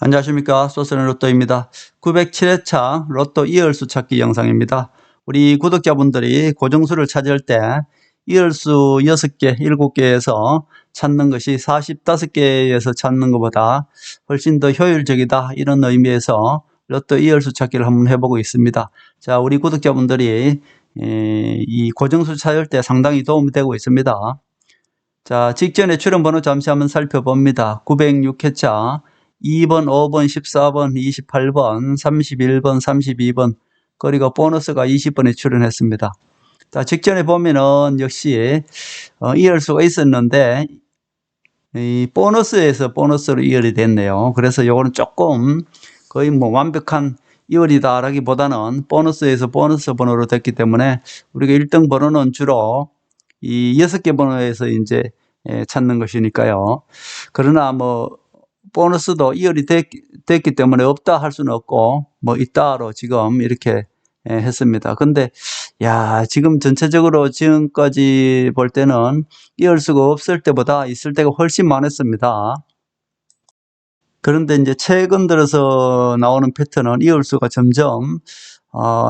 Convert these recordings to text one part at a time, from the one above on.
안녕하십니까. 소스는 로또입니다. 907회차 로또 2열수 찾기 영상입니다. 우리 구독자분들이 고정수를 찾을 때 2열수 6개, 7개에서 찾는 것이 45개에서 찾는 것보다 훨씬 더 효율적이다, 이런 의미에서 로또 2열수 찾기를 한번 해보고 있습니다. 자, 우리 구독자분들이 이 고정수 찾을 때 상당히 도움이 되고 있습니다. 자, 직전에 출연번호 잠시 한번 살펴봅니다. 906회차 2번, 5번, 14번, 28번, 31번, 32번, 그리고 보너스가 20번에 출연했습니다. 자, 직전에 보면은 역시 이열수가 있었는데 이 보너스에서 보너스로 이열이 됐네요. 그래서 요거는 조금 거의 뭐 완벽한 이열이다라기보다는 보너스에서 보너스 번호로 됐기 때문에 우리가 1등 번호는 주로 이 6개 번호에서 이제 찾는 것이니까요. 그러나 뭐 보너스도 이열이 됐기 때문에 없다 할 수는 없고 뭐 있다로 지금 이렇게 했습니다. 근데 야, 지금 전체적으로 지금까지 볼 때는 이열수가 없을 때보다 있을 때가 훨씬 많았습니다. 그런데 이제 최근 들어서 나오는 패턴은 이열수가 점점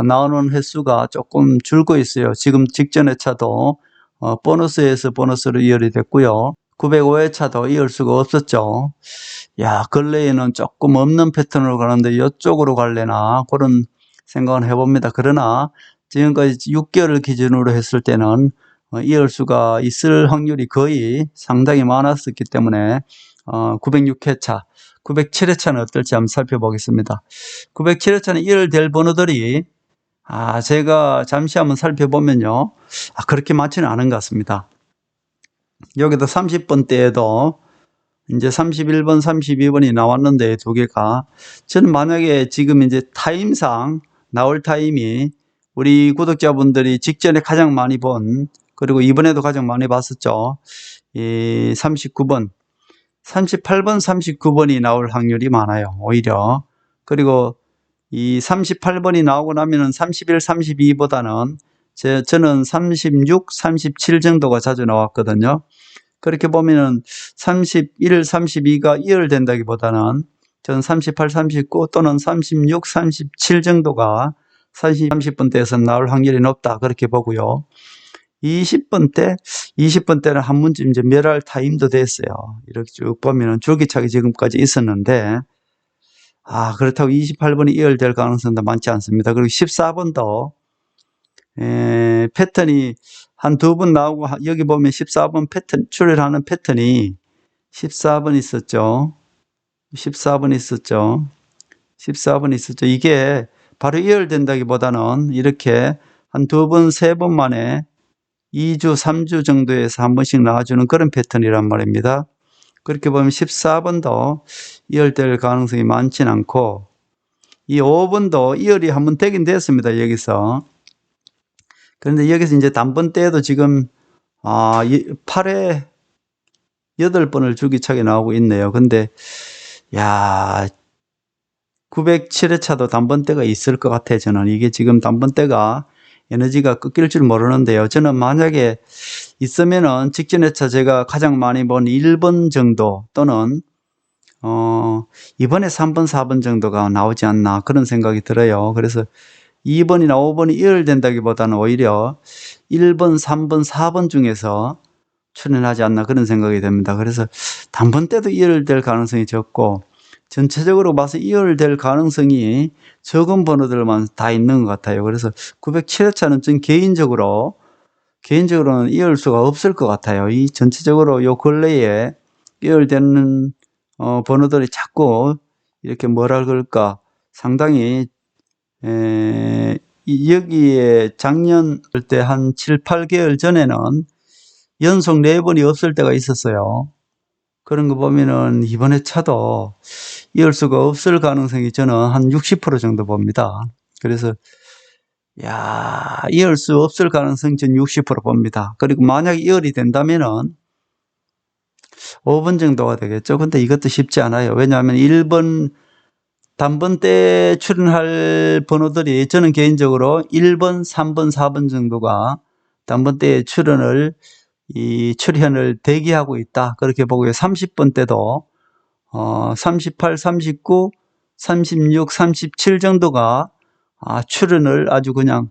나오는 횟수가 조금 줄고 있어요. 지금 직전의 차도 보너스에서 보너스로 이열이 됐고요. 905회차도 이열수가 없었죠. 야, 근래에는 조금 없는 패턴으로 가는데 이쪽으로 갈래나 그런 생각을 해봅니다. 그러나 지금까지 6개월을 기준으로 했을 때는 이열수가 있을 확률이 거의 상당히 많았었기 때문에 906회차, 907회차는 어떨지 한번 살펴보겠습니다. 907회차는 이열될 번호들이 제가 잠시 한번 살펴보면요, 그렇게 많지는 않은 것 같습니다. 여기도 30번대에도 이제 31번, 32번이 나왔는데 두 개가, 저는 만약에 지금 이제 타임상 나올 타임이 우리 구독자분들이 직전에 가장 많이 본, 그리고 이번에도 가장 많이 봤었죠. 이 39번, 38번, 39번이 나올 확률이 많아요, 오히려. 그리고 이 38번이 나오고 나면은 31, 32보다는 저는 36, 37 정도가 자주 나왔거든요. 그렇게 보면은 31, 32가 이열된다기보다는 저는 38, 39 또는 36, 37 정도가 30번대에서 나올 확률이 높다, 그렇게 보고요. 20번대는 한 번쯤 이제 멸할 타임도 됐어요. 이렇게 쭉 보면은 줄기차게 지금까지 있었는데, 그렇다고 28번이 이열될 가능성도 많지 않습니다. 그리고 14번도 패턴이 한 두 번 나오고, 여기 보면 14번 패턴, 출혈하는 패턴이 14번 있었죠. 14번 있었죠. 14번 있었죠. 이게 바로 이열된다기보다는 이렇게 한 두 번, 세 번 만에 2주, 3주 정도에서 한 번씩 나와주는 그런 패턴이란 말입니다. 그렇게 보면 14번도 이열될 가능성이 많진 않고, 이 5번도 이열이 한번 되긴 됐습니다, 여기서. 그런데 여기서 이제 단번대에도 지금 8회 8번을 줄기차게 나오고 있네요. 근데 야, 907회차도 단번대가 있을 것 같아요. 저는 이게 지금 단번대가 에너지가 끊길 줄 모르는데요. 저는 만약에 있으면은 직전회차 제가 가장 많이 본 1번 정도 또는 이번에 3번, 4번 정도가 나오지 않나, 그런 생각이 들어요. 그래서 2번이나 5번이 이열된다기보다는 오히려 1번, 3번, 4번 중에서 출연하지 않나, 그런 생각이 듭니다. 그래서 단번때도 이열될 가능성이 적고, 전체적으로 봐서 이열될 가능성이 적은 번호들만 다 있는 것 같아요. 그래서 907회차는 전 개인적으로는 이열 수가 없을 것 같아요. 이 전체적으로 요 근래에 이열되는 번호들이 자꾸 이렇게 뭐라 그럴까, 상당히 여기에 작년 때 한 7, 8개월 전에는 연속 4번이 없을 때가 있었어요. 그런 거 보면은 이번에 차도 이을 수가 없을 가능성이 저는 한 60% 정도 봅니다. 그래서 이을 수 없을 가능성이 저는 60% 봅니다. 그리고 만약 이을이 된다면은 5번 정도가 되겠죠. 근데 이것도 쉽지 않아요. 왜냐하면 1번 단번때 출연할 번호들이, 저는 개인적으로 1번, 3번, 4번 정도가 단번때 출연을 대기하고 있다, 그렇게 보고요. 30번 때도 38, 39, 36, 37 정도가 출연을 아주 그냥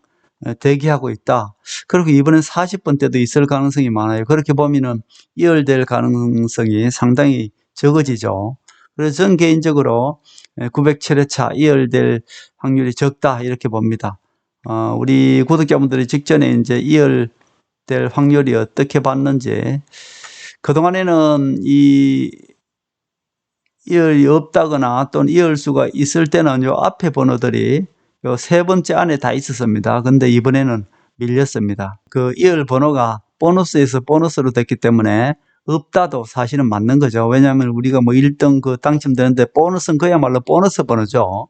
대기하고 있다. 그리고 이번엔 40번 때도 있을 가능성이 많아요. 그렇게 보면은 이월될 가능성이 상당히 적어지죠. 그래서 전 개인적으로 907회차 이월될 확률이 적다 이렇게 봅니다. 우리 구독자분들이 직전에 이제 이월될 확률이 어떻게 봤는지, 그동안에는 이월이 없다거나 또는 이월수가 있을 때는 요 앞에 번호들이 요 세 번째 안에 다 있었습니다. 근데 이번에는 밀렸습니다. 그 이월 번호가 보너스에서 보너스로 됐기 때문에 없다도 사실은 맞는 거죠. 왜냐하면 우리가 뭐 1등 그 당첨되는데 보너스는 그야말로 보너스 번호죠.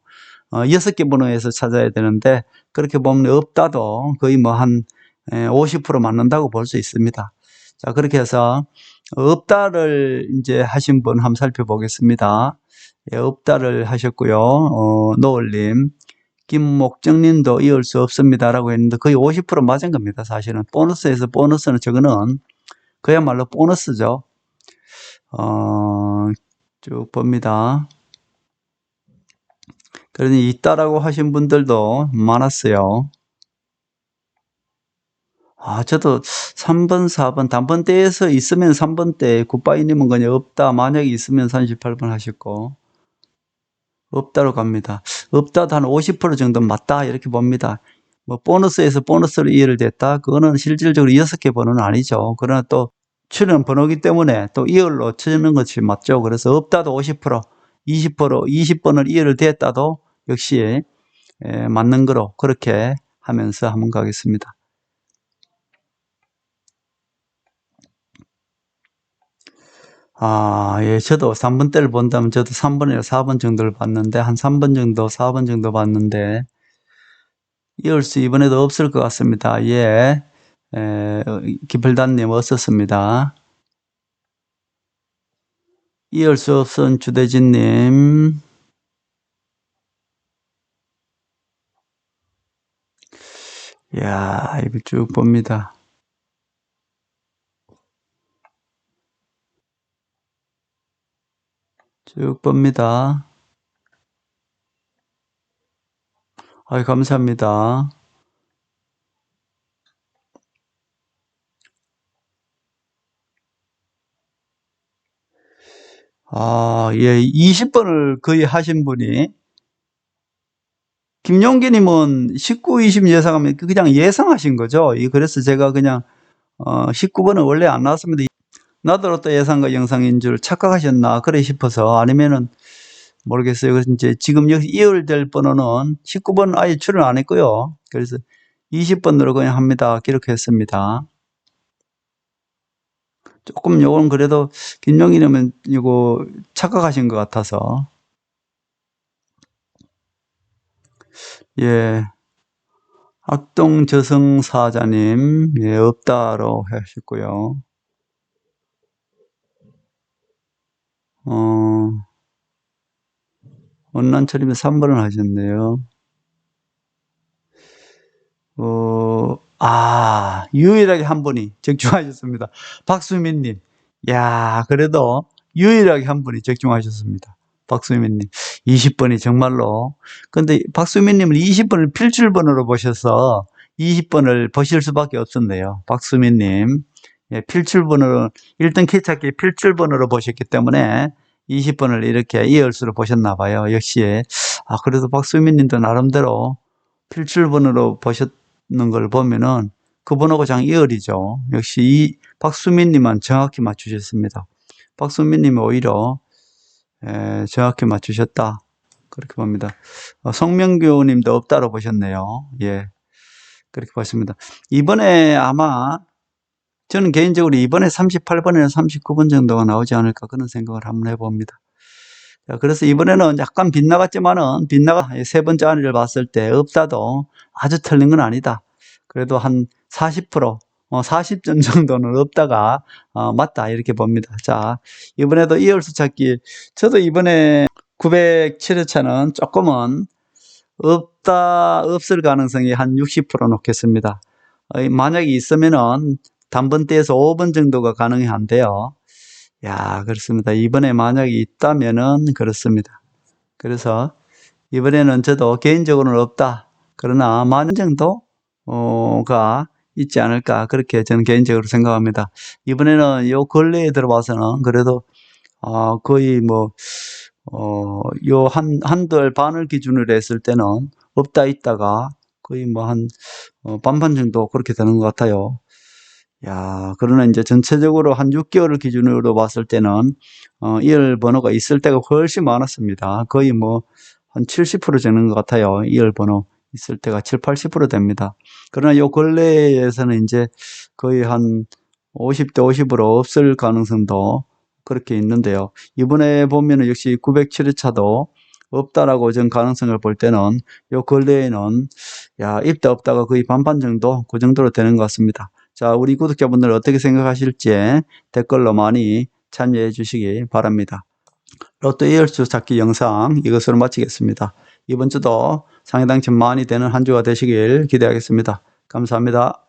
6개 번호에서 찾아야 되는데, 그렇게 보면 없다도 거의 뭐 한 50% 맞는다고 볼 수 있습니다. 자, 그렇게 해서 없다를 이제 하신 분 한번 살펴보겠습니다. 예, 없다를 하셨고요. 노을님, 김목정님도 이을 수 없습니다라고 했는데 거의 50% 맞은 겁니다. 사실은 보너스에서 보너스는 저거는 그야말로 보너스죠. 쭉 봅니다. 그러니 있다라고 하신 분들도 많았어요. 저도 3번, 4번, 단번대에서 있으면 3번대, 굿바이님은 그냥 없다, 만약에 있으면 38번 하셨고, 없다로 갑니다. 없다도 한 50% 정도 맞다, 이렇게 봅니다. 뭐, 보너스에서 보너스로 이해를 됐다? 그거는 실질적으로 6개 번호는 아니죠. 그러나 또 출연 번호기 때문에 또 이열로 치는 것이 맞죠. 그래서 없다도 50%, 20%, 20번을 이해를 됐다도 역시 맞는 거로 그렇게 하면서 한번 가겠습니다. 예, 저도 3번대를 본다면 저도 3번이나 4번 정도를 봤는데, 한 3번 정도, 4번 정도 봤는데, 이을수 이번에도 없을 것 같습니다. 예, 기플단님 없었습니다. 이을 수 없은 주대진님, 이야, 이거 쭉 봅니다. 쭉 봅니다. 감사합니다. 예, 20번을 거의 하신 분이, 김용기님은 19, 20 예상하면 그냥 예상하신 거죠. 그래서 제가 그냥 19번은 원래 안 나왔습니다. 나도 로또 예상가 영상인 줄 착각하셨나 그래 싶어서, 아니면은 모르겠어요. 그래서 이제 지금 여기 이월될 번호는 19번 아예 출연 안 했고요. 그래서 20번으로 그냥 합니다. 기록했습니다. 조금 요건 그래도 김용희님은 이거 착각하신 것 같아서. 예. 악동저승사자님, 예, 없다로 하셨고요. 원난철이면 3번을 하셨네요. 유일하게 한 분이 적중하셨습니다. 박수민님. 야, 그래도 유일하게 한 분이 적중하셨습니다. 박수민님. 20번이 정말로. 근데 박수민님은 20번을 필출번호로 보셔서 20번을 보실 수밖에 없었네요. 박수민님. 예, 필출번호로, 1등 키찾기 필출번호로 보셨기 때문에 20번을 이렇게 이열수로 보셨나 봐요. 역시. 그래도 박수민님도 나름대로 필출번호로 보셨는 걸 보면은 그 번호가 장 이열이죠. 역시 이 박수민님만 정확히 맞추셨습니다. 박수민님이 오히려 정확히 맞추셨다. 그렇게 봅니다. 성명교님도 없다로 보셨네요. 예, 그렇게 봤습니다. 이번에 아마 저는 개인적으로 이번에 38번에는 39번 정도가 나오지 않을까 그런 생각을 한번 해봅니다. 그래서 이번에는 약간 빗나갔지만은 세 번째 안을 봤을 때 없다도 아주 틀린 건 아니다. 그래도 한 40%, 40점 정도는 없다가 맞다 이렇게 봅니다. 자, 이번에도 이열수 찾기, 저도 이번에 907회차는 조금은 없을 가능성이 한 60% 놓겠습니다. 만약에 있으면은 단번대에서 5번 정도가 가능한데요. 야, 그렇습니다. 이번에 만약에 있다면은 그렇습니다. 그래서 이번에는 저도 개인적으로는 없다. 그러나 만 정도가 있지 않을까. 그렇게 저는 개인적으로 생각합니다. 이번에는 요 근래에 들어봐서는 그래도 거의 뭐, 요 한 달 반을 기준으로 했을 때는 없다 있다가 거의 뭐 반반 정도 그렇게 되는 것 같아요. 야, 그러나 이제 전체적으로 한 6개월을 기준으로 봤을 때는, 이열 번호가 있을 때가 훨씬 많았습니다. 거의 뭐, 한 70% 되는 것 같아요. 이열 번호 있을 때가 7, 80% 됩니다. 그러나 요 근래에서는 이제 거의 한 50대 50으로 없을 가능성도 그렇게 있는데요. 이번에 보면은 역시 907회차도 없다라고 전 가능성을 볼 때는 요 근래에는 야, 있다 없다가 거의 반반 정도 그 정도로 되는 것 같습니다. 자, 우리 구독자분들 어떻게 생각하실지 댓글로 많이 참여해 주시기 바랍니다. 로또 2열수 찾기 영상 이것으로 마치겠습니다. 이번 주도 상해 당첨 많이 되는 한 주가 되시길 기대하겠습니다. 감사합니다.